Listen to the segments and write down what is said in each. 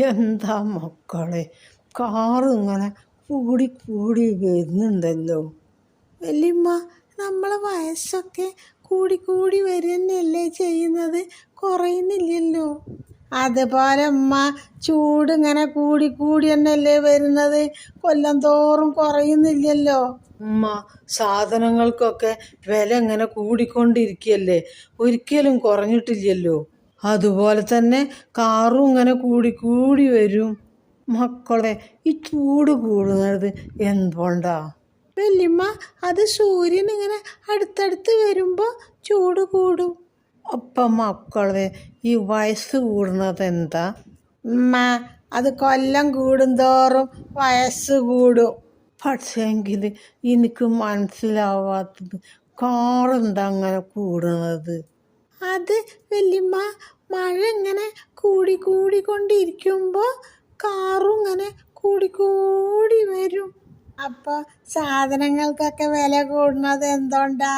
എന്താ മക്കളെ, കാറ് ഇങ്ങനെ കൂടി കൂടി വരുന്നുണ്ടല്ലോ. വല്യമ്മ, നമ്മളെ വയസ്സൊക്കെ കൂടി കൂടി വരുന്നല്ലേ ചെയ്യുന്നത്, കുറയുന്നില്ലല്ലോ. അതുപോലെ ഉമ്മ, ചൂട് ഇങ്ങനെ കൂടി കൂടി തന്നെയല്ലേ വരുന്നത്, കൊല്ലം തോറും കുറയുന്നില്ലല്ലോ. ഉമ്മ, സാധനങ്ങൾക്കൊക്കെ വില ഇങ്ങനെ കൂടിക്കൊണ്ടിരിക്കുകയല്ലേ, ഒരിക്കലും കുറഞ്ഞിട്ടില്ലല്ലോ. അതുപോലെ തന്നെ കാറും ഇങ്ങനെ കൂടി കൂടി വരും. മക്കളെ, ഈ ചൂട് കൂടുന്നത് എന്തുകൊണ്ടാ? വല്യമ്മ, അത് സൂര്യൻ ഇങ്ങനെ അടുത്തടുത്ത് വരുമ്പോൾ ചൂട് കൂടും. അപ്പം മക്കളെ, ഈ വയസ്സ് കൂടുന്നത് എന്താ? ഉമ്മ, അത് കൊല്ലം കൂടുന്തോറും വയസ്സ് കൂടും. പക്ഷേങ്കിൽ എനിക്ക് മനസ്സിലാവാത്തത്, കാറെന്താ അങ്ങനെ കൂടുന്നത്? അത് വല്യമ്മ, മഴ ഇങ്ങനെ കൂടി കൂടിക്കൊണ്ടിരിക്കുമ്പോൾ കാറും ഇങ്ങനെ കൂടി കൂടി വരും. അപ്പോൾ സാധനങ്ങൾക്കൊക്കെ വില കൂടുന്നത് എന്തുകൊണ്ടാ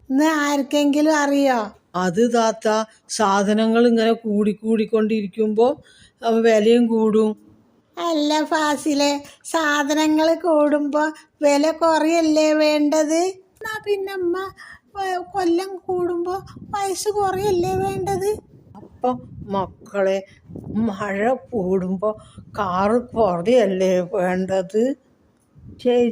എന്ന് ആർക്കെങ്കിലും അറിയോ? അത് താത്ത, സാധനങ്ങൾ ഇങ്ങനെ കൂടി കൂടിക്കൊണ്ടിരിക്കുമ്പോൾ വിലയും കൂടും. അല്ല ഫാസിലെ, സാധനങ്ങൾ കൂടുമ്പോൾ വില കുറയല്ലേ വേണ്ടത്? എന്നാ പിന്നെ അമ്മ, കൊല്ലം കൂടുമ്പോൾ വയസ്സ് കുറയല്ലേ വേണ്ടത്? അപ്പം മക്കളെ, മഴ കൂടുമ്പോൾ കാറ് കുറയല്ലേ വേണ്ടത്? ശരി.